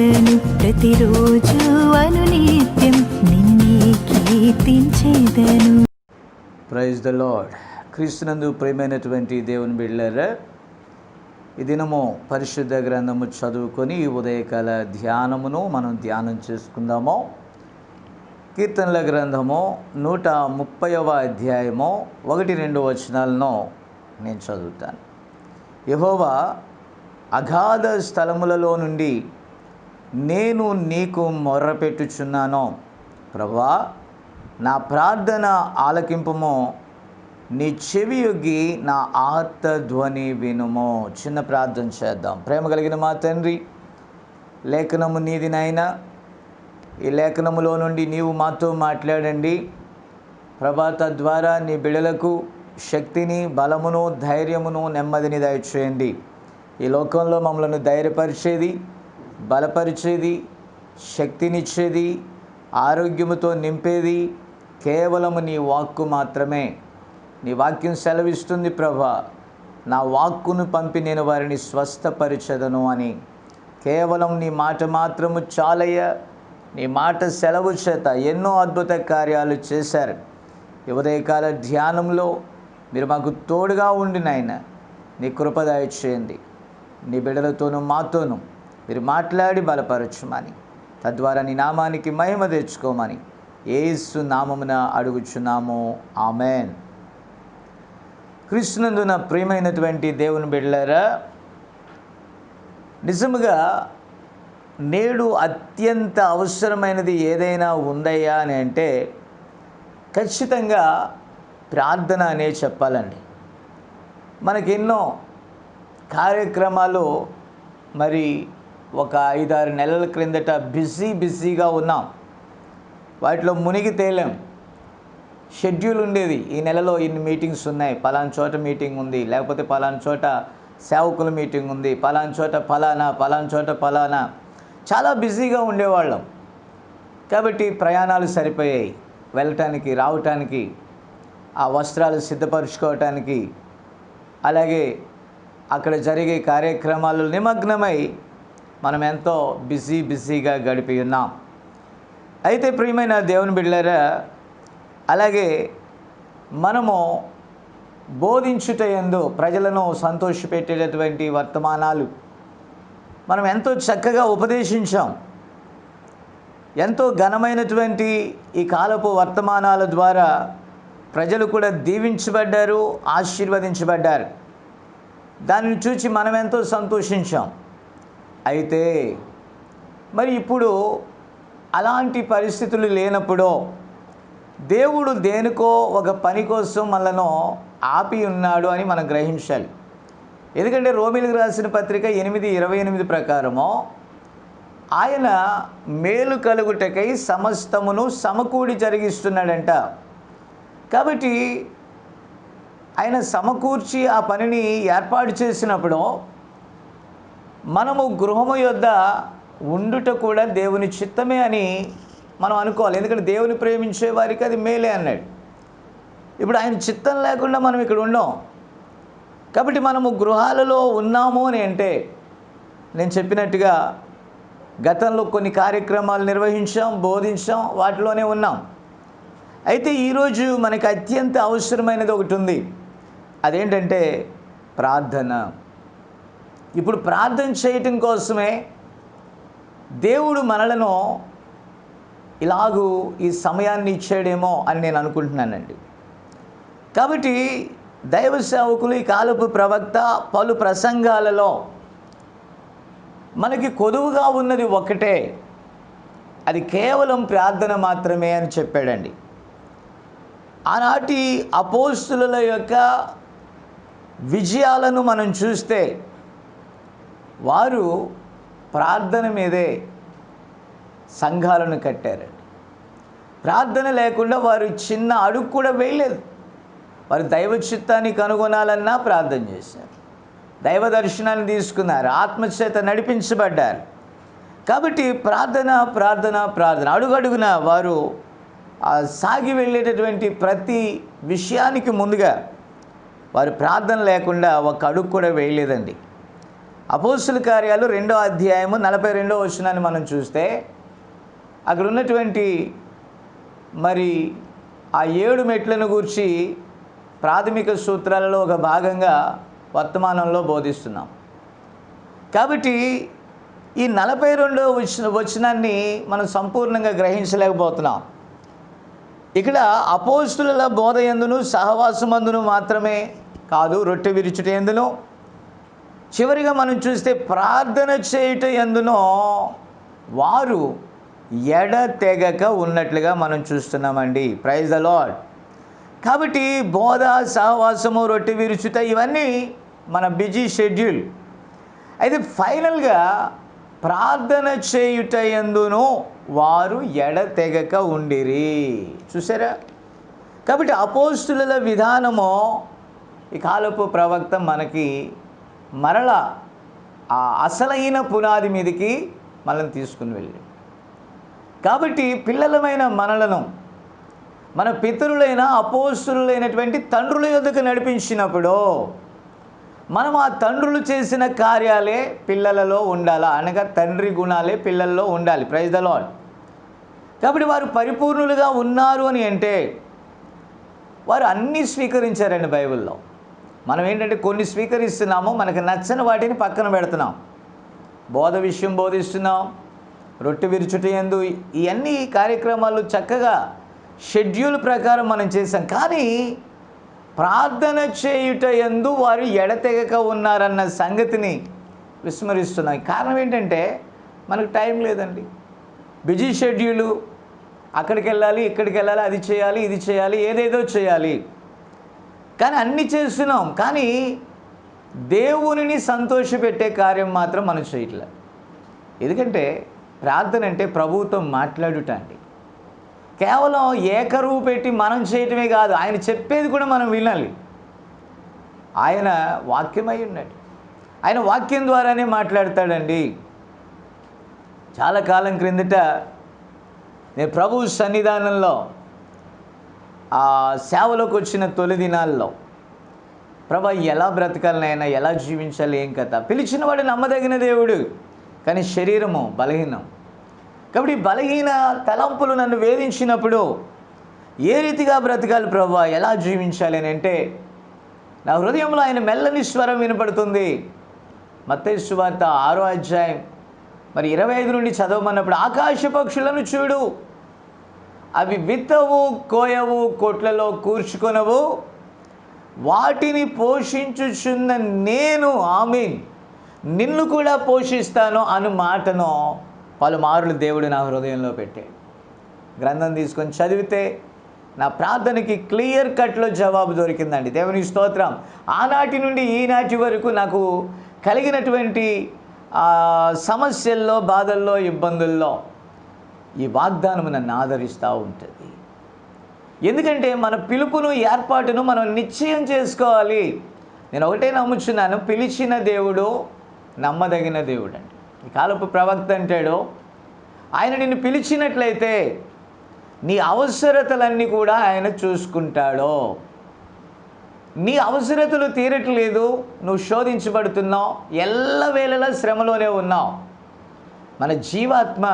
కీర్తించేదను ప్రతిరోజు అనునిత్యం నిన్నే కీర్తించేదను. Praise the lord. క్రీస్తునందు ప్రియమైనటువంటి దేవుని బిడ్డలారా, ఈ దినము పరిశుద్ధ గ్రంథము చదువుకొని ఈ ఉదయకాల ధ్యానమును మనం ధ్యానం చేసుకుందాము. కీర్తనల గ్రంథము 130వ అధ్యాయము 1-2 వచనాలను నేను చదువుతాను. యెహోవా, అగాధ స్థలములలో నుండి నేను నీకు మొర్రపెట్టుచున్నాను. ప్రభువా, నా ప్రార్థన ఆలకింపుము, నీ చెవి యొగ్గి నా ఆర్తధ్వని వినుము. చిన్న ప్రార్థన చేద్దాం. ప్రేమ కలిగిన మా తండ్రి, లేఖనము నీది నాయనా. ఈ లేఖనములో నుండి నీవు మాతో మాట్లాడండి ప్రభా. తద్వారా నీ బిడలకు శక్తిని, బలమును, ధైర్యమును, నెమ్మదిని దయచేయండి. ఈ లోకంలో మమ్మల్ని ధైర్యపరిచేది, బలపరిచేది, శక్తినిచ్చేది, ఆరోగ్యముతో నింపేది కేవలము నీ వాక్కు మాత్రమే. నీ వాక్యం సెలవిస్తుంది ప్రభా, నా వాక్కును పంపి నేను వారిని స్వస్థపరిచెదను అని. కేవలం నీ మాట మాత్రము చాలయ్య. నీ మాట సెలవు చేత ఎన్నో అద్భుత కార్యాలు చేశారు. ఈ ఉదయకాల ధ్యానంలో మీరు మాకు తోడుగా ఉండి నాయన, నీ కృప దయచేయండి. నీ బిడ్డలతోనూ మాతోనూ మీరు మాట్లాడి బలపరచుమని, తద్వారా నీ నామానికి మహిమ తెచ్చుకోమని యేసు నామమున అడుగుచున్నాము. ఆమెన్. క్రీస్తునందు నా ప్రియమైనటువంటి దేవుని బిడ్డలారా, నిజముగా నేడు అత్యంత అవసరమైనది ఏదైనా ఉందయ్యా అని అంటే ఖచ్చితంగా ప్రార్థన అనే చెప్పాలండి. మనకెన్నో కార్యక్రమాలు మరి ఒక 5-6 నెలల క్రిందట బిజీగా ఉన్నాం. వాటిలో మునిగి తేలాం. షెడ్యూల్ ఉండేది, ఈ నెలలో ఇన్ని మీటింగ్స్ ఉన్నాయి, పలానా చోట మీటింగ్ ఉంది, లేకపోతే పలానా చోట సేవకుల మీటింగ్ ఉంది, పలానా చోట పలానా చోట పలానా. చాలా బిజీగా ఉండేవాళ్ళం. కాబట్టి ప్రయాణాలు సరిపోయాయి, వెళ్ళటానికి రావటానికి, ఆ వస్త్రాలు సిద్ధపరచుకోవటానికి, అలాగే అక్కడ జరిగే కార్యక్రమాలు నిమగ్నమై మనం ఎంతో బిజీగా గడిపి ఉన్నాం. అయితే ప్రియమైన దేవుని బిడ్డలారా, అలాగే మనము బోధించుటయందు ప్రజలను సంతోషపెట్టేటటువంటి వర్తమానాలు మనం ఎంతో చక్కగా ఉపదేశించాం. ఎంతో ఘనమైనటువంటి ఈ కాలపు వర్తమానాల ద్వారా ప్రజలు కూడా దీవించబడ్డారు, ఆశీర్వదించబడ్డారు. దానిని చూసి మనం ఎంతో సంతోషించాం. అయితే మరి ఇప్పుడు అలాంటి పరిస్థితులు లేనప్పుడు దేవుడు దేనికో ఒక పని కోసం మనలను ఆపి ఉన్నాడు అని మనం గ్రహించాలి. ఎందుకంటే రోమీయులకు రాసిన పత్రిక 8:28 ప్రకారము ఆయన మేలు కలుగుటకై సమస్తమును సమకూడి జరిగిస్తున్నాడంట. కాబట్టి ఆయన సమకూర్చి ఆ పనిని ఏర్పాటు చేసినప్పుడు మనము గృహము యొద్ద ఉండుట కూడా దేవుని చిత్తమే అని మనం అనుకోవాలి. ఎందుకంటే దేవుని ప్రేమించే వారికి అది మేలే అన్నాడు. ఇప్పుడు ఆయన చిత్తం లేకుండా మనం ఇక్కడ ఉండం. కాబట్టి మనము గృహాలలో ఉన్నాము అని అంటే, నేను చెప్పినట్టుగా గతంలో కొన్ని కార్యక్రమాలు నిర్వహించాం, బోధించాం, వాటిలోనే ఉన్నాం. అయితే ఈరోజు మనకి అత్యంత అవసరమైనది ఒకటి ఉంది. అదేంటంటే ప్రార్థన. ఇప్పుడు ప్రార్థన చేయటం కోసమే దేవుడు మనలను ఇలాగూ ఈ సమయాన్ని ఇచ్చాడేమో అని నేను అనుకుంటున్నానండి. కాబట్టి దైవ సేవకులు, ఈ కాలపు ప్రవక్త పలు ప్రసంగాలలో మనకి కొదువుగా ఉన్నది ఒక్కటే, అది కేవలం ప్రార్థన మాత్రమే అని చెప్పాడండి. ఆనాటి అపోస్తుల యొక్క విజయాలను మనం చూస్తే వారు ప్రార్థన మీదే సంఘాలను కట్టారండి. ప్రార్థన లేకుండా వారు చిన్న అడుగు కూడా వేయలేదు. వారు దైవ చిత్తాన్ని కనుగొనాలన్నా ప్రార్థన చేశారు, దైవ దర్శనాన్ని తీసుకున్నారు, ఆత్మచేత నడిపించబడ్డారు. కాబట్టి ప్రార్థన ప్రార్థన ప్రార్థన అడుగడుగున వారు సాగి వెళ్ళేటటువంటి ప్రతి విషయానికి ముందుగా వారు ప్రార్థన లేకుండా ఒక అడుగు కూడా వేయలేదండి. అపోస్తుల కార్యాలు 2వ అధ్యాయము 42వ వచనాన్ని మనం చూస్తే అక్కడ ఉన్నటువంటి మరి ఆ 7 మెట్లను గూర్చి ప్రాథమిక సూత్రాలలో ఒక భాగంగా వర్తమానంలో బోధిస్తున్నాం. కాబట్టి ఈ 42వ వచనాన్ని మనం సంపూర్ణంగా గ్రహించలేకపోతున్నాం. ఇక్కడ అపోస్తుల బోధ యందును సహవాసమందును మాత్రమే కాదు, రొట్టె విరుచుట యందును, చివరిగా మనం చూస్తే ప్రార్థన చేయుట యందునో వారు ఎడతెగక ఉన్నట్లుగా మనం చూస్తున్నామండి. Praise the lord. కాబట్టి బోధ, సహవాసము, రొట్టె విరుచుట ఇవన్నీ మన బిజీ షెడ్యూల్. అయితే ఫైనల్గా ప్రార్థన చేయుట యందును వారు ఎడతెగక ఉండిరి. చూసారా? కాబట్టి అపోస్తుల విధానము ఈ కాలపు ప్రవక్త మనకి మరలా ఆ అసలైన పునాది మీదకి మనల్ని తీసుకుని వెళ్ళి, కాబట్టి పిల్లలమైన మనలను మన పితరులైన అపోస్తులైనటువంటి తండ్రుల యొద్దకు నడిపించినప్పుడు మనం ఆ తండ్రులు చేసిన కార్యాలే పిల్లలలో ఉండాలా, అనగా తండ్రి గుణాలే పిల్లల్లో ఉండాలి. Praise the lord. కాబట్టి వారు పరిపూర్ణులుగా ఉన్నారు అని అంటే వారు అన్నీ స్వీకరించారండి బైబిల్లో. మనం ఏంటంటే కొన్ని స్వీకరిస్తున్నాము, మనకు నచ్చని వాటిని పక్కన పెడుతున్నాం. బోధ విషయం బోధిస్తున్నాం, రొట్టె విరుచుట యందు ఇవన్నీ కార్యక్రమాలు చక్కగా షెడ్యూల్ ప్రకారం మనం చేసాం. కానీ ప్రార్థన చేయుట యందు వారు ఎడతెగక ఉన్నారన్న సంగతిని విస్మరిస్తున్నాం. కారణం ఏంటంటే మనకు టైం లేదండి, బిజీ షెడ్యూలు. అక్కడికి వెళ్ళాలి, ఇక్కడికి వెళ్ళాలి, అది చేయాలి, ఇది చేయాలి, ఏదేదో చేయాలి. కానీ అన్నీ చేస్తున్నాం, కానీ దేవునిని సంతోషపెట్టే కార్యం మాత్రం మనం చేయట్లేదు. ఎందుకంటే ప్రార్థన అంటే ప్రభువుతో మాట్లాడుట అండి. కేవలం ఏకరువు పెట్టి మనం చేయటమే కాదు, ఆయన చెప్పేది కూడా మనం వినాలి. ఆయన వాక్యమై ఉన్నాడు, ఆయన వాక్యం ద్వారానే మాట్లాడతాడండి. చాలా కాలం క్రిందట నేను ప్రభు సన్నిధానంలో ఆ సేవలోకి వచ్చిన తొలి దినాల్లో ప్రభా ఎలా బ్రతకాలనైనా, ఎలా జీవించాలి, ఏం కథ. పిలిచినవాడు నమ్మదగిన దేవుడు, కానీ శరీరము బలహీనం. కాబట్టి బలహీన తలంపులు నన్ను వేధించినప్పుడు ఏ రీతిగా బ్రతకాలి ప్రభా, ఎలా జీవించాలి అని అంటే నా హృదయంలో ఆయన మెల్లని స్వరం వినపడుతుంది. మత్తయి సువార్త 6వ అధ్యాయం మరి 25 నుండి చదవమన్నప్పుడు, ఆకాశ పక్షులను చూడు, అవి విత్తవు, కోయవు, కొట్లలో కూర్చుకొనవు, వాటిని పోషించుచున్న నేను ఆమీన్ నిన్ను కూడా పోషిస్తాను అను మాటను పలుమార్లు దేవుడు నా హృదయంలో పెట్టాడు. గ్రంథం తీసుకొని చదివితే నా ప్రార్థనకి క్లియర్ కట్లో జవాబు దొరికిందండి. దేవునికి స్తోత్రం. ఆనాటి నుండి ఈనాటి వరకు నాకు కలిగినటువంటి సమస్యల్లో, బాధల్లో, ఇబ్బందుల్లో ఈ వాగ్దానము నన్ను ఆదరిస్తూ ఉంటుంది. ఎందుకంటే మన పిలుపును, ఏర్పాటును మనం నిశ్చయం చేసుకోవాలి. నేను ఒకటే నమ్ముచున్నాను, పిలిచిన దేవుడు నమ్మదగిన దేవుడు అండి. ఈ కాలపు ప్రవక్త అంటాడు, ఆయన నిన్ను పిలిచినట్లయితే నీ అవసరతలన్నీ కూడా ఆయన చూసుకుంటాడు. నీ అవసరతలు తీరట్లేదు, నువ్వు శోధించబడుతున్నావు, ఎల్లవేళలా శ్రమలోనే ఉన్నావు. మన జీవాత్మ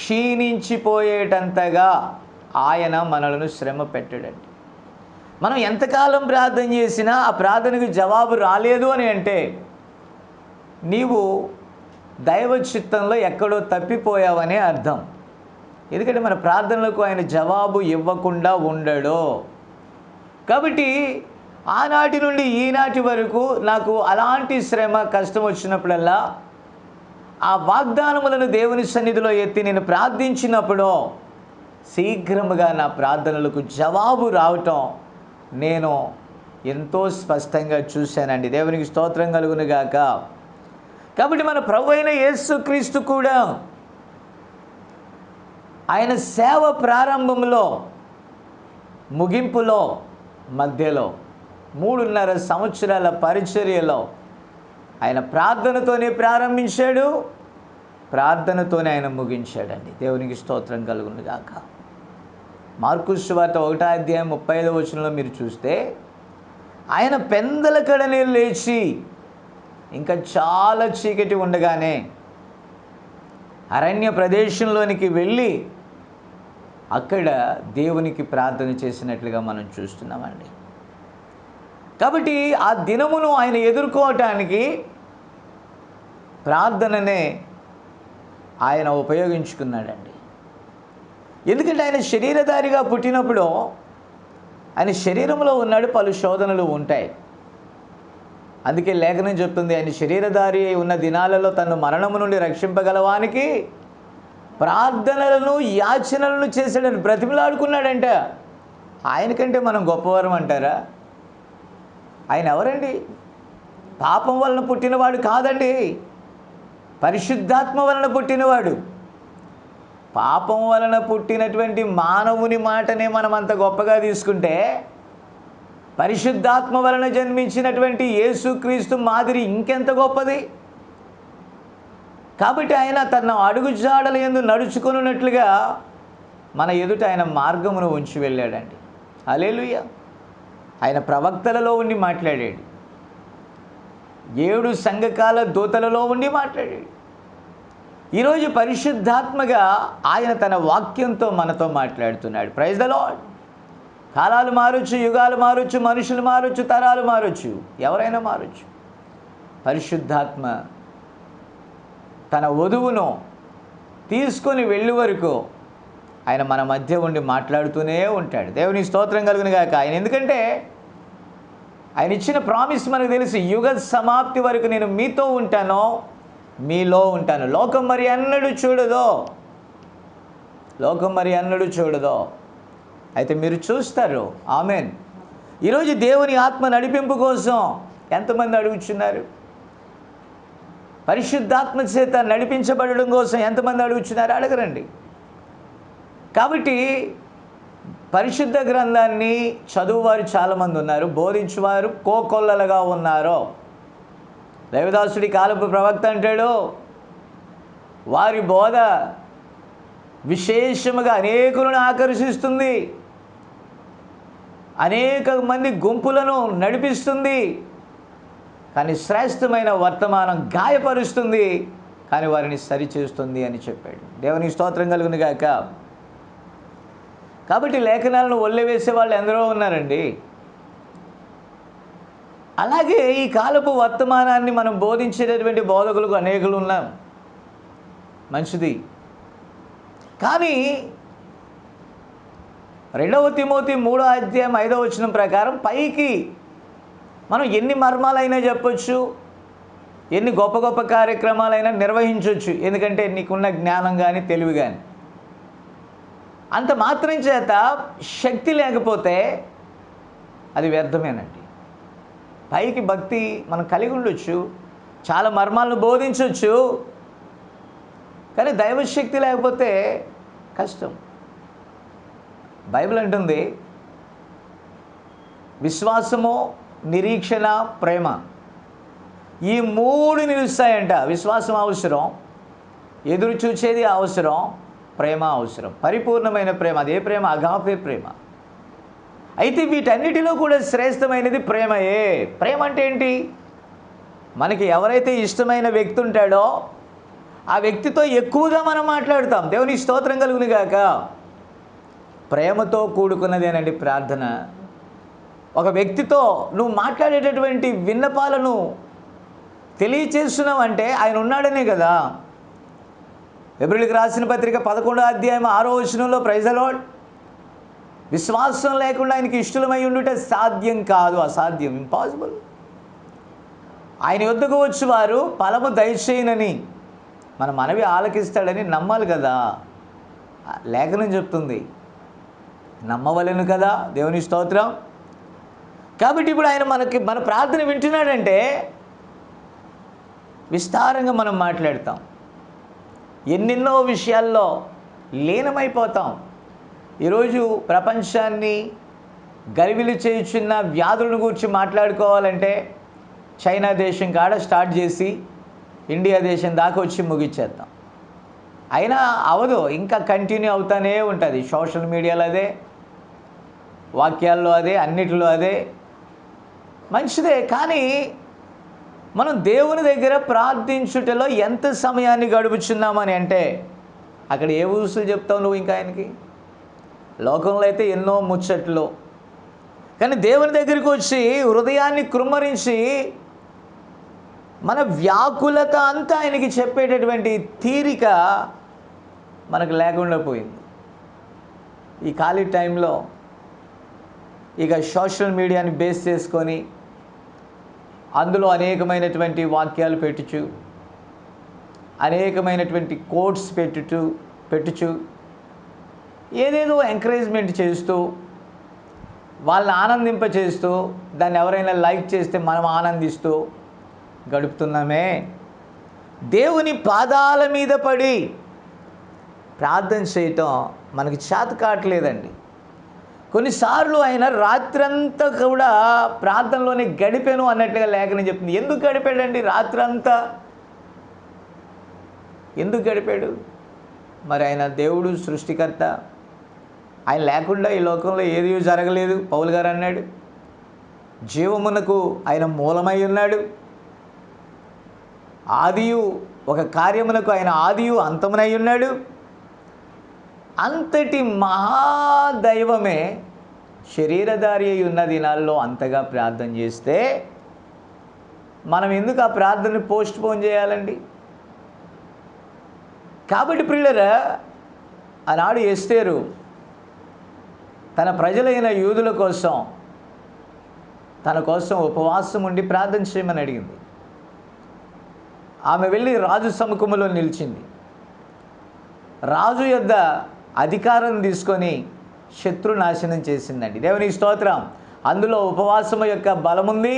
క్షీణించిపోయేటంతగా ఆయన మనలను శ్రమ పెట్టాడండి. మనం ఎంతకాలం ప్రార్థన చేసినా ఆ ప్రార్థనకు జవాబు రాలేదు అని అంటే నీవు దైవ చిత్తంలో ఎక్కడో తప్పిపోయావనే అర్థం. ఎందుకంటే మన ప్రార్థనలకు ఆయన జవాబు ఇవ్వకుండా ఉండడు. కాబట్టి ఆనాటి నుండి ఈనాటి వరకు నాకు అలాంటి శ్రమ, కష్టం వచ్చినప్పుడల్లా ఆ వాగ్దానములను దేవుని సన్నిధిలో ఎత్తి నేను ప్రార్థించినప్పుడు శీఘ్రముగా నా ప్రార్థనలకు జవాబు రావటం నేను ఎంతో స్పష్టంగా చూశానండి. దేవునికి స్తోత్రం కలుగును గాక. కాబట్టి మన ప్రభు అయిన యేసుక్రీస్తు కూడా ఆయన సేవ ప్రారంభంలో, ముగింపులో, మధ్యలో 3.5 సంవత్సరాల పరిచర్యలో ఆయన ప్రార్థనతోనే ప్రారంభించాడు, ప్రార్థనతోనే ఆయన ముగించాడండి. దేవునికి స్తోత్రం కలుగును గాక. మార్కు సువార్త 1వ అధ్యాయం 35వ వచనంలో మీరు చూస్తే ఆయన పెందల కడనే లేచి ఇంకా చాలా చీకటి ఉండగానే అరణ్య ప్రదేశంలోనికి వెళ్ళి అక్కడ దేవునికి ప్రార్థన చేసినట్లుగా మనం చూస్తున్నామండి. కాబట్టి ఆ దినమును ఆయన ఎదుర్కోవటానికి ప్రార్థననే ఆయన ఉపయోగించుకున్నాడండి. ఎందుకంటే ఆయన శరీరధారిగా పుట్టినప్పుడు ఆయన శరీరంలో ఉన్నాడు, పలు శోధనలు ఉంటాయి. అందుకే లేఖనం చెప్తుంది, ఆయన శరీరధారి ఉన్న దినాలలో తను మరణము నుండి రక్షింపగలవానికి ప్రార్థనలను యాచనలను చేశాడని బ్రతిమలాడుకున్నాడంట. ఆయనకంటే మనం గొప్పవారం అంటారా? ఆయన ఎవరండి? పాపం వలన పుట్టినవాడు కాదండి, పరిశుద్ధాత్మ వలన పుట్టినవాడు. పాపం వలన పుట్టినటువంటి మానవుని మాటనే మనం అంత గొప్పగా తీసుకుంటే, పరిశుద్ధాత్మ వలన జన్మించినటువంటి యేసుక్రీస్తు మాదిరి ఇంకెంత గొప్పది. కాబట్టి ఆయన తన అడుగుజాడల యందు నడుచుకున్నట్లుగా మన ఎదుట ఆయన మార్గమును ఉంచి వెళ్ళాడండి. హల్లెలూయా. ఆయన ప్రవక్తలలో ఉండి మాట్లాడాడు, 7 సంఘకాల దూతలలో ఉండి మాట్లాడాడు. ఈరోజు పరిశుద్ధాత్మగా ఆయన తన వాక్యంతో మనతో మాట్లాడుతున్నాడు. Praise the lord. కాలాలు మారొచ్చు, యుగాలు మారొచ్చు, మనుషులు మారొచ్చు, తరాలు మారొచ్చు, ఎవరైనా మారొచ్చు. పరిశుద్ధాత్మ తన వధువును తీసుకొని వెళ్ళే వరకు ఆయన మన మధ్య ఉండి మాట్లాడుతూనే ఉంటాడు. దేవుని స్తోత్రం కలుగును గాక. ఆయన ఎందుకంటే ఆయన ఇచ్చిన ప్రామిస్ మనకు తెలుసు, యుగ సమాప్తి వరకు నేను మీతో ఉంటాను, మీలో ఉంటాను. లోకం మరి అన్నడు చూడదో, లోకం మరి అన్నడు చూడదో, అయితే మీరు చూస్తారు. ఆమెన్. ఈరోజు దేవుని ఆత్మ నడిపింపు కోసం ఎంతమంది అడుగుచున్నారు? పరిశుద్ధాత్మ చేత నడిపించబడడం కోసం ఎంతమంది అడుగుచున్నారు? అడగరండి. కాబట్టి పరిశుద్ధ గ్రంథాన్ని చదువువారు చాలామంది ఉన్నారు, బోధించువారు కోకొల్లలుగా ఉన్నారు. దైవదాసుడి కాలపు ప్రవక్త అంటాడు, వారి బోధ విశేషముగా అనేకులను ఆకర్షిస్తుంది, అనేక మంది గుంపులను నడిపిస్తుంది, కానీ శ్రేష్టమైన వర్తమానం గాయపరుస్తుంది, కానీ వారిని సరిచేస్తుంది అని చెప్పాడు. దేవునికి స్తోత్రం కలుగును గాక. కాబట్టి లేఖనాలను ఒళ్ళవేసే వాళ్ళు ఎందరో ఉన్నారండి. అలాగే ఈ కాలపు వర్తమానాన్ని మనం బోధించేటటువంటి బోధకులకు అనేకులు ఉన్నాం, మంచిది. కానీ 2 తిమోతి 3:5 ప్రకారం పైకి మనం ఎన్ని మర్మాలైనా చెప్పొచ్చు, ఎన్ని గొప్ప గొప్ప కార్యక్రమాలైనా నిర్వహించవచ్చు, ఎందుకంటే నీకున్న జ్ఞానం కానీ తెలివి కానీ. అంత మాత్రం చేత శక్తి లేకపోతే అది వ్యర్థమేనండి. పైకి భక్తి మనం కలిగి ఉండొచ్చు, చాలా మర్మాలను బోధించవచ్చు, కానీ దైవశక్తి లేకపోతే కష్టం. బైబిల్ అంటుంది, విశ్వాసము, నిరీక్షణ, ప్రేమ, ఈ 3 నిలుస్తాయంట. విశ్వాసం అవసరం, ఎదురు చూచేది అవసరం, ప్రేమ అవసరం. పరిపూర్ణమైన ప్రేమ, అదే ప్రేమ, అగాపే ప్రేమ. అయితే వీటన్నిటిలో కూడా శ్రేష్టమైనది ప్రేమయే. ప్రేమ అంటే ఏంటి? మనకి ఎవరైతే ఇష్టమైన వ్యక్తి ఉంటాడో ఆ వ్యక్తితో ఎక్కువగా మనం మాట్లాడుతాం. దేవుని స్తోత్రం కలుగును గాక. ప్రేమతో కూడుకున్నదేనండి ప్రార్థన. ఒక వ్యక్తితో నువ్వు మాట్లాడేటటువంటి విన్నపాలను తెలియచేస్తున్నావు అంటే ఆయన ఉన్నాడనే కదా. హెబ్రీయులకు రాసిన పత్రిక 11:6 ప్రైజ్ ద లార్డ్, విశ్వాసం లేకుండా ఆయనకి ఇష్టలమై ఉండుట సాధ్యం కాదు, అసాధ్యం, ఇంపాసిబుల్. ఆయన యొద్దకు వచ్చి వారు ఫలము దయచేయనని మన మనవి ఆలకిస్తాడని నమ్మాలి కదా. లేఖనం చెప్తుంది, నమ్మవలెను కదా. దేవుని స్తోత్రం. కాబట్టి ఇప్పుడు ఆయన మన ప్రార్థన వింటున్నాడంటే విస్తారంగా మనం మాట్లాడతాం, ఎన్నెన్నో విషయాల్లో లీనమైపోతాం. ఈరోజు ప్రపంచాన్ని గలిబిలి చేయుచున్న వ్యాధులను గురించి మాట్లాడుకోవాలంటే చైనా దేశం కాడ స్టార్ట్ చేసి ఇండియా దేశం దాకా వచ్చి ముగిచ్చేద్దాం. అయినా అవదు, ఇంకా కంటిన్యూ అవుతానే ఉంటుంది. సోషల్ మీడియాలో అదే, వాక్యాల్లో అదే, అన్నిటిలో అదే. మంచిదే, కానీ మనం దేవుని దగ్గర ప్రార్థించుటలో ఎంత సమయాన్ని గడుపుచున్నామని అంటే అక్కడ ఏ ఊసులు చెప్తావు నువ్వు ఇంకా ఆయనకి? లోకంలో అయితే ఎన్నో ముచ్చట్లు, కానీ దేవుని దగ్గరికి వచ్చి హృదయాన్ని కృమ్మరించి మన వ్యాకులత అంతా ఆయనకి చెప్పేటటువంటి తీరిక మనకు లేకుండా పోయింది. ఈ ఖాళీ టైంలో ఇక సోషల్ మీడియాని బేస్ చేసుకొని అందులో అనేకమైనటువంటి వాక్యాలు అనేకమైనటువంటి కోట్స్ పెట్టుచు ఏదేదో ఎంకరేజ్మెంట్ చేస్తూ వాళ్ళని ఆనందింపచేస్తూ దాన్ని ఎవరైనా లైక్ చేస్తే మనం ఆనందిస్తూ గడుపుతున్నామే. దేవుని పాదాల మీద పడి ప్రార్థన చేయటం మనకి చేత కావట్లేదండి. కొన్నిసార్లు ఆయన రాత్రంతా కూడా ప్రార్థనలోనే గడిపాను అన్నట్లుగా లేఖనం చెప్తుంది. ఎందుకు గడిపాడండి రాత్రంతా? ఎందుకు గడిపాడు? మరి ఆయన దేవుడు, సృష్టికర్త. ఆయన లేకుండా ఈ లోకంలో ఏది జరగలేదు. పౌలు గారు అన్నాడు, జీవమునకు ఆయన మూలమై ఉన్నాడు. ఆదియు, ఒక కార్యమునకు ఆయన ఆదియు అంతమునై ఉన్నాడు. అంతటి మహాదైవమే శరీరధారి అయి ఉన్న దినాల్లో అంతగా ప్రార్థన చేస్తే మనం ఎందుకు ఆ ప్రార్థనని పోస్ట్ పోన్ చేయాలండి? కాబట్టి ప్రియులరా, ఆనాడు ఎస్తేరు తన ప్రజలైన యూదుల కోసం తన కోసం ఉపవాసం ఉండి ప్రార్థన చేయమని అడిగింది. ఆమె వెళ్ళి రాజు సముఖములో నిలిచింది. రాజు యొద్ద అధికారం తీసుకొని శత్రునాశనం చేసిందండి. దేవునికి స్తోత్రం. అందులో ఉపవాసం యొక్క బలముంది,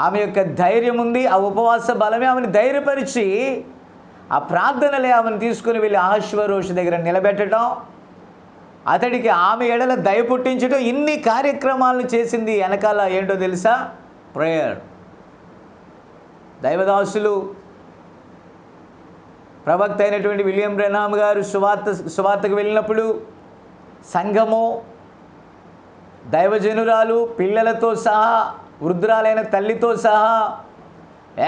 ఆమె యొక్క ధైర్యం ఉంది. ఆ ఉపవాస బలమే ఆమెను ధైర్యపరిచి ఆ ప్రార్థనలే ఆమెను తీసుకుని వెళ్ళి అహష్వేరోషు దగ్గర నిలబెట్టడం, అతడికి ఆమె ఎడల దయ పుట్టించడం, ఇన్ని కార్యక్రమాలను చేసింది. వెనకాల ఏంటో తెలుసా? ప్రేయర్. దైవదాసులు, ప్రవక్త అయినటువంటి విలియం బ్రెనామ్ గారు సువార్తకు వెళ్ళినప్పుడు సంఘము, దైవజనురాలు, పిల్లలతో సహా, వృద్ధురాలైన తల్లితో సహా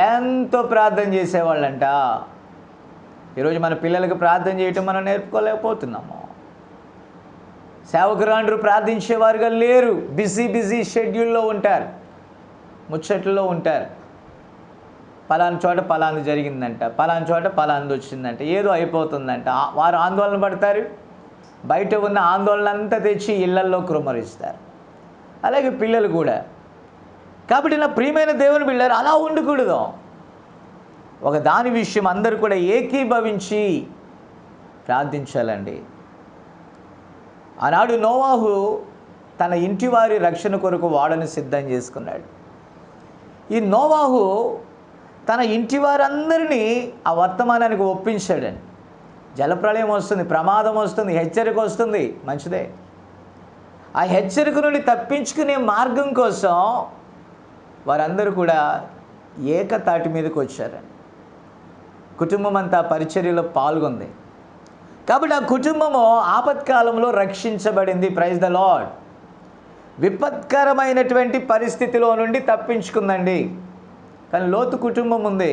ఎంతో ప్రార్థన చేసేవాళ్ళంట. ఈరోజు మన పిల్లలకు ప్రార్థన చేయటం మనం నేర్పుకోలేకపోతున్నాము. సేవకురాండ్రు ప్రార్థించేవారుగా లేరు. బిజీ షెడ్యూల్లో ఉంటారు, ముచ్చట్లలో ఉంటారు. పలానా చోట పలానా జరిగిందంట, పలానా చోట పలాంది వచ్చిందంట, ఏదో అయిపోతుందంట. వారు ఆందోళన పడతారు. బయట ఉన్న ఆందోళన అంతా తెచ్చి ఇళ్లల్లో కృమ్మరిస్తారు. అలాగే పిల్లలు కూడా. కాబట్టి నా ప్రియమైన దేవుని బిడ్డలారా, అలా ఉండకూడదు. ఒక దాని విషయం అందరూ కూడా ఏకీభవించి ప్రార్థించాలండి. ఆనాడు నోవాహు తన ఇంటి వారి రక్షణ కొరకు వాడని సిద్ధం చేసుకున్నాడు. ఈ నోవాహు తన ఇంటి వారందరినీ ఆ వర్తమానానికి ఒప్పించాడండి. జలప్రళయం వస్తుంది, ప్రమాదం వస్తుంది, హెచ్చరిక వస్తుంది, మంచిదే. ఆ హెచ్చరిక నుండి తప్పించుకునే మార్గం కోసం వారందరూ కూడా ఏకతాటి మీదకి వచ్చారండి. కుటుంబం అంతా పరిచర్యలో పాల్గొంది. కాబట్టి ఆ కుటుంబము ఆపత్కాలంలో రక్షించబడింది. Praise the Lord. విపత్కరమైనటువంటి పరిస్థితిలో నుండి తప్పించుకుందండి. కానీ లోతు కుటుంబం ఉంది,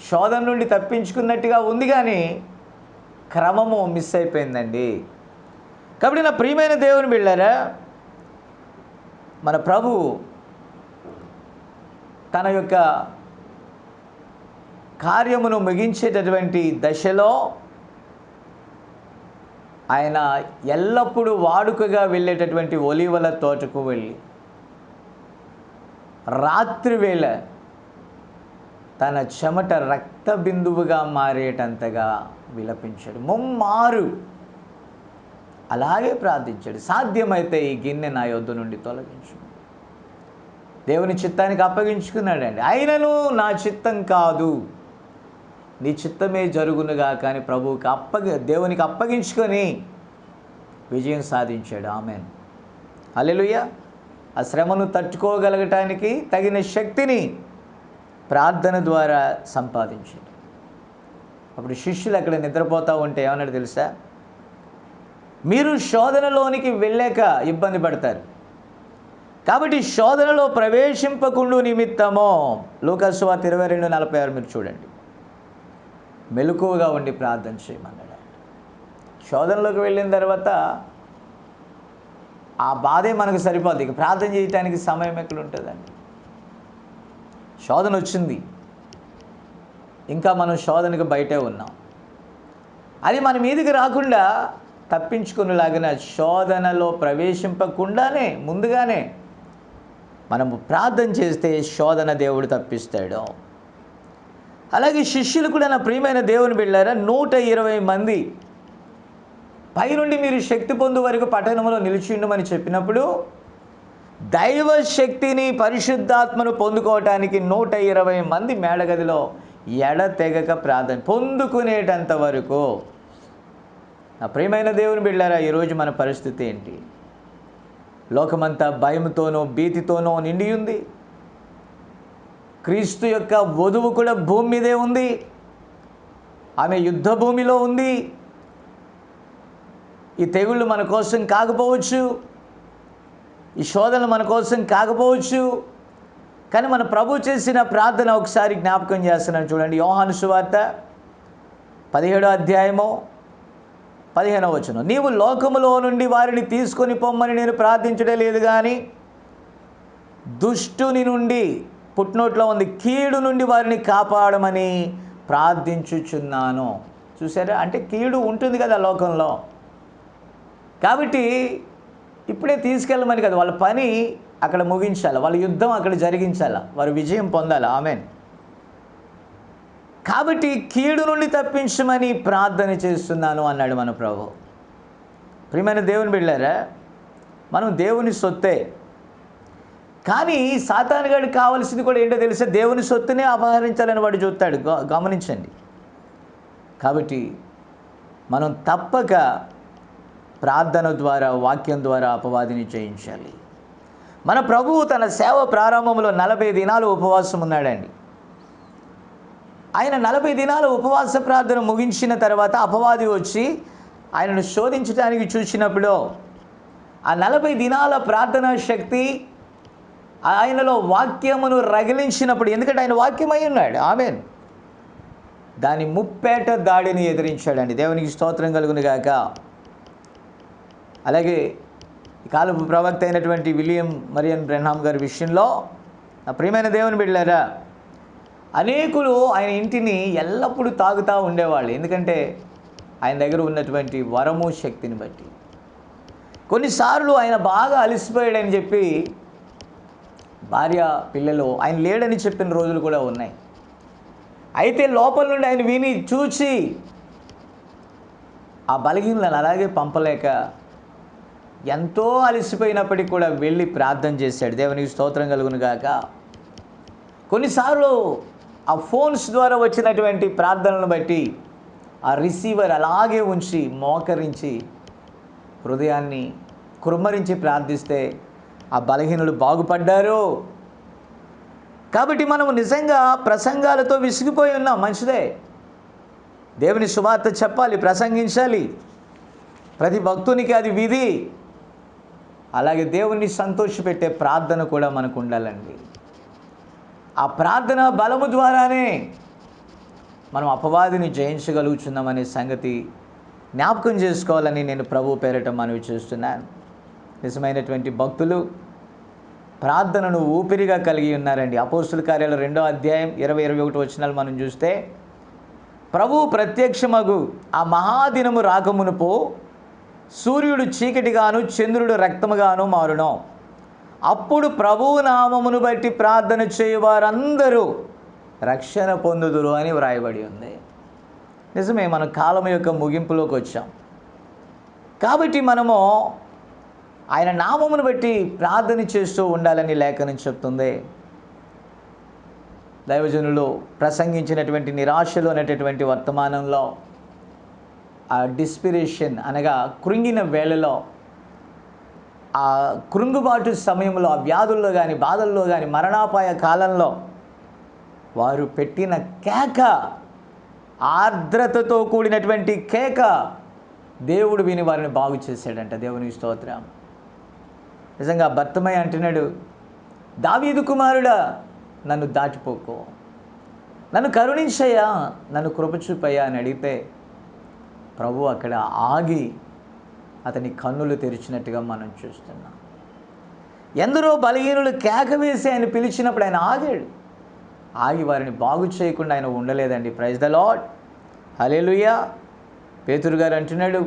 శోధన నుండి తప్పించుకున్నట్టుగా ఉంది, కానీ క్రమము మిస్ అయిపోయిందండి. కాబట్టి నా ప్రియమైన దేవుని బిడ్డలారా, మన ప్రభువు తన యొక్క కార్యమును ముగించేటటువంటి దశలో ఆయన ఎల్లప్పుడూ వాడుకగా వెళ్ళేటటువంటి ఒలీవల తోటకు వెళ్ళి రాత్రి వేళ తన చెమట రక్త బిందువుగా మారేటంతగా విలపించాడు. ముమ్మారు అలాగే ప్రార్థించాడు. సాధ్యమైతే ఈ గిన్నె నా యొద్ద నుండి తొలగించు. దేవుని చిత్తానికి అప్పగించుకున్నాడండి. అయినను నా చిత్తం కాదు, నీ చిత్తమే జరుగునుగా. కానీ ప్రభువుకి దేవునికి అప్పగించుకొని విజయం సాధించాడు. ఆమేన్, హల్లెలూయా. ఆ శ్రమను తట్టుకోగలగటానికి తగిన శక్తిని ప్రార్థన ద్వారా సంపాదించాడు. అప్పుడు శిష్యులు అక్కడ నిద్రపోతూ ఉంటే ఏమన్నాడు తెలుసా? మీరు శోధనలోనికి వెళ్ళాక ఇబ్బంది పడతారు, కాబట్టి శోధనలో ప్రవేశింపకుండు నిమిత్తమో లూకాసు సువార్త 22:46 మీరు చూడండి. మెలకువగా ఉండి ప్రార్థన చేయమన్నాడు. శోధనలోకి వెళ్ళిన తర్వాత ఆ బాధే మనకు సరిపోద్ది. ఇక ప్రార్థన చేయడానికి సమయం ఎక్కడ ఉంటుందండి? శోధన వచ్చింది, ఇంకా మనం శోధనకు బయటే ఉన్నాం. అది మన మీదకి రాకుండా తప్పించుకునేలాగిన శోధనలో ప్రవేశింపకుండానే ముందుగానే మనము ప్రార్థన చేస్తే శోధన దేవుడు తప్పిస్తాడు. అలాగే శిష్యులు కూడా, నా ప్రియమైన దేవుని బిడ్డలారా, 120 మంది పైనుండి మీరు శక్తి పొందు వరకు పట్టణంలో నిలిచి ఉండమని చెప్పినప్పుడు దైవ శక్తిని, పరిశుద్ధాత్మను పొందుకోవటానికి 120 మంది మేడగదిలో ఎడతెగక ప్రార్థన పొందుకునేటంత వరకు. నా ప్రియమైన దేవుని బిడ్డలారా, ఈరోజు మన పరిస్థితి ఏంటి? లోకమంతా భయంతోనో భీతితోనో నిండి ఉంది. క్రీస్తు యొక్క వధువు కూడా భూమి మీదే ఉంది. ఆమె యుద్ధ భూమిలో ఉంది. ఈ తెగుళ్ళు మన కోసం కాకపోవచ్చు, ఈ శోధనలు మన కోసం కాకపోవచ్చు, కానీ మన ప్రభు చేసిన ప్రార్థన ఒకసారి జ్ఞాపకం చేస్తున్నాను చూడండి. యోహాను సువార్త 17వ అధ్యాయము 15వ వచనం. నీవు లోకములో నుండి వారిని తీసుకొని పొమ్మని నేను ప్రార్థించడం లేదు, కానీ దుష్టుని నుండి, పుట్టినోట్లో ఉంది, కీడు నుండి వారిని కాపాడమని ప్రార్థించుచున్నాను. చూసారా? అంటే కీడు ఉంటుంది కదా లోకంలో. కాబట్టి ఇప్పుడే తీసుకెళ్ళమని కదా, వాళ్ళ పని అక్కడ ముగించాలి, వాళ్ళ యుద్ధం అక్కడ జరిగించాలి, వారు విజయం పొందాలి. ఆమేన్. కాబట్టి కీడు నుండి తప్పించమని ప్రార్థన చేస్తున్నాను అన్నాడు మన ప్రభు. ప్రియమైన దేవుని బిడ్డలారా, మనం దేవుని సొత్తే. కానీ సాతానుగాడికి కావాల్సింది కూడా ఏంటో తెలుసా? దేవుని సొత్తునే అపహరించాలని వాడు చూస్తాడు. గమనించండి. కాబట్టి మనం తప్పక ప్రార్థన ద్వారా, వాక్యం ద్వారా అపవాదిని జయించాలి. మన ప్రభువు తన సేవ ప్రారంభంలో 40 దినాలు ఉపవాసం ఉన్నాడండి. ఆయన 40 దినాల ఉపవాస ప్రార్థన ముగించిన తర్వాత అపవాది వచ్చి ఆయనను శోధించడానికి చూసినప్పుడు ఆ 40 దినాల ప్రార్థనా శక్తి ఆయనలో వాక్యమును రగిలించినప్పుడు, ఎందుకంటే ఆయన వాక్యమై ఉన్నాడు. ఆమేన్. దాని ముప్పేట దాడిని ఎదిరించాడండి. దేవునికి స్తోత్రం కలుగును గాక. అలాగే ఈ కాలపు ప్రవక్త అయినటువంటి విలియం మరియన్ బ్రెన్హామ్ గారి విషయంలో, నా ప్రియమైన దేవుని బిడ్డలారా, అనేకులు ఆయన ఇంటిని ఎల్లప్పుడూ తాగుతూ ఉండేవాళ్ళు. ఎందుకంటే ఆయన దగ్గర ఉన్నటువంటి వరము, శక్తిని బట్టి. కొన్నిసార్లు ఆయన బాగా అలసిపోయాడని చెప్పి భార్య, పిల్లలు ఆయన లేడని చెప్పిన రోజులు కూడా ఉన్నాయి. అయితే లోపల నుండి ఆయన విని చూచి ఆ బలహీనలను అలాగే పంపలేక ఎంతో అలసిపోయినప్పటికీ కూడా వెళ్ళి ప్రార్థన చేశాడు. దేవునికి స్తోత్రం కలుగును గాక. కొన్నిసార్లు ఆ ఫోన్స్ ద్వారా వచ్చినటువంటి ప్రార్థనలను బట్టి ఆ రిసీవర్ అలాగే ఉంచి మోకరించి హృదయాన్ని కృమ్మరించి ప్రార్థిస్తే ఆ బలహీనులు బాగుపడ్డారు. కాబట్టి మనము నిజంగా ప్రసంగాలతో విసిగిపోయి ఉన్నాం. మంచిదే, దేవుని సువార్త చెప్పాలి, ప్రసంగించాలి. ప్రతి భక్తునికి అది విధి. అలాగే దేవుణ్ణి సంతోషపెట్టే ప్రార్థన కూడా మనకు ఉండాలండి. ఆ ప్రార్థన బలము ద్వారానే మనం అపవాదిని జయించగలుగుతున్నామనే సంగతి జ్ఞాపకం చేసుకోవాలని నేను ప్రభు పేరట మనవి చేస్తున్నాను. నిజమైనటువంటి భక్తులు ప్రార్థనను ఊపిరిగా కలిగి ఉన్నారండి. అపోస్తుల కార్యాలు 2వ అధ్యాయం 20-21 వచనాలు మనం చూస్తే, ప్రభువు ప్రత్యక్షమగు ఆ మహాదినము రాకమునుపు సూర్యుడు చీకటిగాను చంద్రుడు రక్తముగాను మారును. అప్పుడు ప్రభువు నామమును బట్టి ప్రార్థన చేయువారందరూ రక్షణ పొందుదురు అని వ్రాయబడి ఉంది. నిజమే, మన కాలం యొక్క ముగింపులోకి వచ్చాం. కాబట్టి మనము ఆయన నామమును బట్టి ప్రార్థన చేస్తూ ఉండాలని లేఖనం చెప్తుంది. దైవజనులు ప్రసంగించినటువంటి నిరాశలో అనేటటువంటి వర్తమానంలో ఆ డిస్పిరేషన్ అనగా కృంగిన వేళలో, ఆ కృంగుబాటు సమయంలో, ఆ వ్యాధుల్లో కానీ బాధల్లో కానీ మరణాపాయ కాలంలో వారు పెట్టిన కేక, ఆర్ద్రతతో కూడినటువంటి కేక దేవుడు విని వారిని బాగు చేశాడంట. దేవునికి స్తోత్రం. నిజంగా భర్తమై అంటున్నాడు, దావీదు కుమారుడా నన్ను దాటిపోకో, నన్ను కరుణించయ్యా, నన్ను కృప చూపయ్యా అని అడిగితే ప్రభు అక్కడ ఆగి అతని కన్నులు తెరిచినట్టుగా మనం చూస్తున్నాం. ఎందరో బలహీనులు కేక వేసి ఆయన పిలిచినప్పుడు ఆయన ఆగి వారిని బాగు చేయకుండా ఆయన ఉండలేదండి. ప్రైజ్ ద లార్డ్, హల్లెలూయా. పేతురు గారు అంటున్నాడు,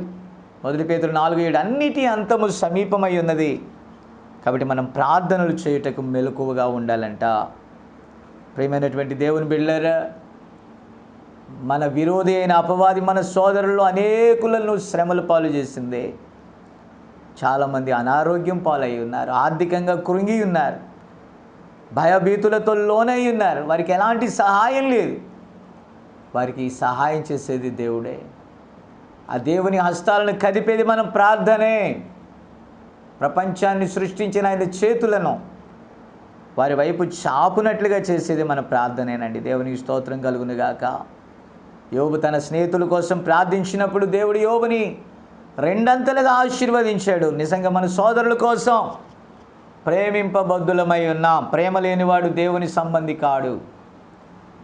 1 పేతురు 4:7, అన్నిటి అంతము సమీపమై ఉన్నది, కాబట్టి మనం ప్రార్థనలు చేయుటకు మెలకువగా ఉండాలంట. ప్రియమైనటువంటి దేవుని బిడ్డలారా, మన విరోధి అయిన అపవాది మన సోదరుల్లో అనేకులను శ్రమల పాలు చేసింది. చాలామంది అనారోగ్యం పాలై ఉన్నారు, ఆర్థికంగా కృంగి ఉన్నారు, భయభీతులతో లోనై ఉన్నారు. వారికి ఎలాంటి సహాయం లేదు. వారికి సహాయం చేసేది దేవుడే. ఆ దేవుని హస్తాలను కదిపేది మనం ప్రార్థనే. ప్రపంచాన్ని సృష్టించిన ఆయన చేతులను వారి వైపు చాపునట్లుగా చేసేది మన ప్రార్థనేనండి. దేవునికి స్తోత్రం కలుగునుగాక. యోబు తన స్నేహితుల కోసం ప్రార్థించినప్పుడు దేవుడు యోబుని 2 ఆశీర్వదించాడు. నిజంగా మన సోదరుల కోసం ప్రేమింపబద్ధులమై ఉన్నాం. ప్రేమ లేనివాడు దేవుని సంబంధి కాడు.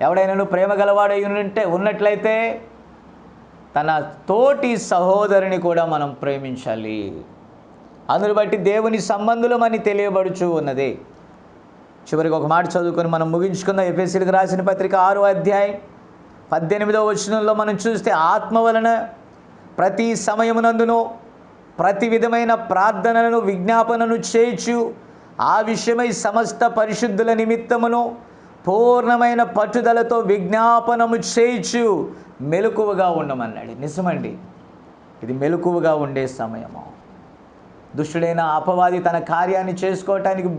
ఎవడైనా ప్రేమ గలవాడై ఉన్నట్లయితే తన తోటి సహోదరుని కూడా మనం ప్రేమించాలి. అందును బట్టి దేవుని సంబంధులమని తెలియబడుచు ఉన్నది. చివరికి ఒక మాట చదువుకొని మనం ముగించుకుందాం. ఎఫెసీయులకు రాసిన పత్రిక 6వ అధ్యాయం 18వ వచనంలో మనం చూస్తే, ఆత్మ వలన ప్రతి సమయమునందును ప్రతి విధమైన ప్రార్థనలను విజ్ఞాపనను చేయుచు ఆ విషయమై సమస్త పరిశుద్ధుల నిమిత్తమును పూర్ణమైన పట్టుదలతో విజ్ఞాపనము చేయుచు మెలకువగా ఉండమన్నాడు. నిజమండి, ఇది మెలకువగా ఉండే సమయము. దుష్టుడైన అపవాది తన కార్యాన్ని చేసుకోవటానికి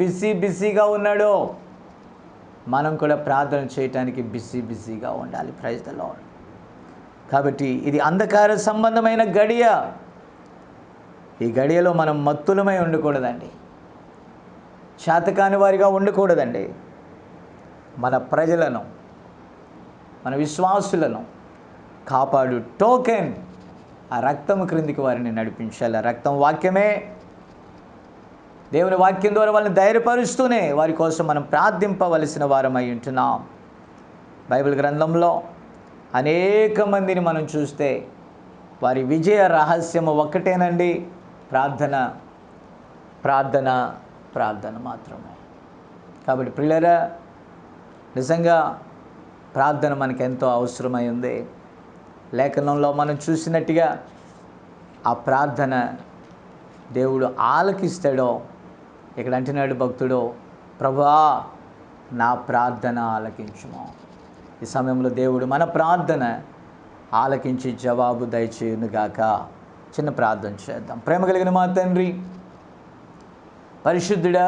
బిజీగా ఉన్నాడు. మనం కూడా ప్రార్థన చేయటానికి బిజీగా ఉండాలి. Praise the lord. కాబట్టి ఇది అంధకార సంబంధమైన గడియ. ఈ గడియలో మనం మత్తులమై ఉండకూడదండి, శాతకాని వారిగా ఉండకూడదండి. మన ప్రజలను, మన విశ్వాసులను కాపాడు టోకెన్ ఆ రక్తం క్రిందికి వారిని నడిపించాలి. ఆ రక్తం వాక్యమే. దేవుని వాక్యం ద్వారా వాళ్ళని ధైర్యపరుస్తూనే వారి కోసం మనం ప్రార్థింపవలసిన వారమై ఉంటున్నాం. బైబిల్ గ్రంథంలో అనేక మందిని మనం చూస్తే వారి విజయ రహస్యము ఒక్కటేనండి, ప్రార్థన ప్రార్థన ప్రార్థన మాత్రమే. కాబట్టి ప్రియులారా, నిజంగా ప్రార్థన మనకెంతో అవసరమై ఉంది. లేఖనంలో మనం చూసినట్టుగా ఆ ప్రార్థన దేవుడు ఆలకిస్తాడో. ఇక్కడ అంటున్నాడు భక్తుడు, ప్రభువా నా ప్రార్థన ఆలకించుము. ఈ సమయంలో దేవుడు మన ప్రార్థన ఆలకించి జవాబు దయచేయునుగాక. చిన్న ప్రార్థన చేద్దాం. ప్రేమ కలిగిన మా తండ్రి, పరిశుద్ధుడా,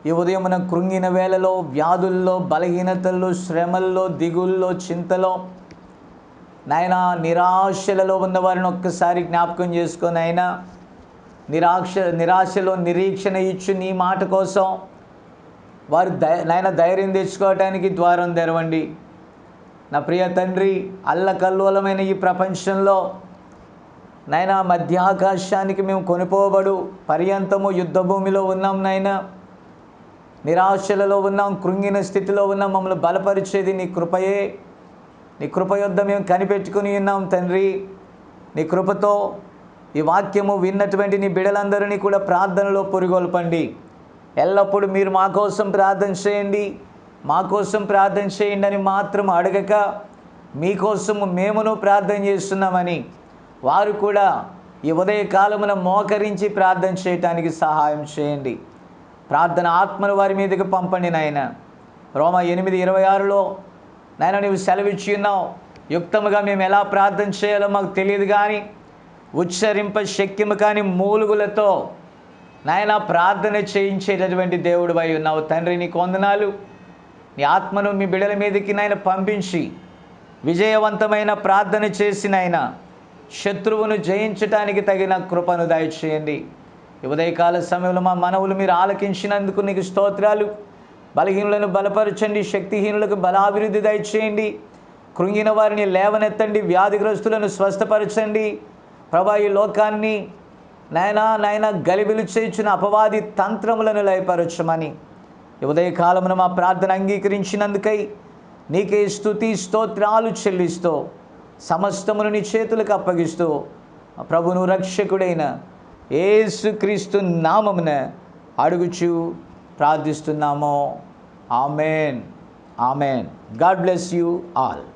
ఈ ఉదయమున కృంగిన వేళలో, వ్యాధుల్లో, బలహీనతల్లో, శ్రమల్లో, దిగుల్లో, చింతలో, నాయనా నిరాశలలో ఉన్న వారిని ఒక్కసారి జ్ఞాపకం చేసుకొని అయినా నిరాశలో నిరీక్షణ ఇచ్చు నీ మాట కోసం వారు నాయన ధైర్యం తెచ్చుకోవటానికి ద్వారం తెరవండి. నా ప్రియ తండ్రి, అల్లకల్లోలమైన ఈ ప్రపంచంలో నాయన మధ్యాకాశానికి మేము కొనిపోబడు పర్యంతము యుద్ధభూమిలో ఉన్నాం. నాయన నిరాశలలో ఉన్నాం, కృంగిన స్థితిలో ఉన్నాం. మమ్మల్ని బలపరిచేది నీ కృపయే. నీ కృప యొద్ద మేము కనిపెట్టుకుని ఉన్నాం తండ్రి. నీ కృపతో ఈ వాక్యము విన్నటువంటి నీ బిడ్డలందరినీ కూడా ప్రార్థనలో పురిగొల్పండి. ఎల్లప్పుడూ మీరు మా కోసం ప్రార్థన చేయండి, మా కోసం ప్రార్థన చేయండి అని మాత్రం అడగక, మీకోసము మేమును ప్రార్థన చేస్తున్నామని వారు కూడా ఈ ఉదయకాలమున మోకరించి ప్రార్థన చేయటానికి సహాయం చేయండి. ప్రార్థన ఆత్మను వారి మీదకి పంపండి నాయన. రోమా 8:26లో నాయన నీవు సెలవిచ్చి ఉన్నావు, యుక్తముగా మేము ఎలా ప్రార్థన చేయాలో మాకు తెలియదు కానీ ఉచ్చరింప శక్యము కాని మూలుగులతో నాయన ప్రార్థన చేయించేటటువంటి దేవుడివై ఉన్నావు తండ్రి. నీకు వందనాలు. నీ ఆత్మను మీ బిడ్డల మీదకి నాయన పంపించి విజయవంతమైన ప్రార్థన చేసి నాయన శత్రువును జయించటానికి తగిన కృపను దయచేయండి. ఈ ఉదయకాల సమయంలో మా మనవులు మీరు ఆలకించినందుకు నీకు స్తోత్రాలు. బలహీనులను బలపరచండి, శక్తిహీనులకు బలాభివృద్ధి దయచేయండి. కృంగిన వారిని లేవనెత్తండి, వ్యాధిగ్రస్తులను స్వస్థపరచండి. ప్రభా, ఈ లోకాన్ని నాయన గలిబిలు చేయుచున్న అపవాది తంత్రములను లయపరచమని ఉదయకాలమున మా ప్రార్థన అంగీకరించినందుకై నీకే స్తుతి స్తోత్రాలు చెల్లిస్తూ సమస్తమును నీ చేతులకు అప్పగిస్తూ ప్రభును రక్షకుడైన యేసుక్రీస్తు నామమున అడుగుచు ప్రార్థిస్తున్నాము. Amen. Amen. God bless you all.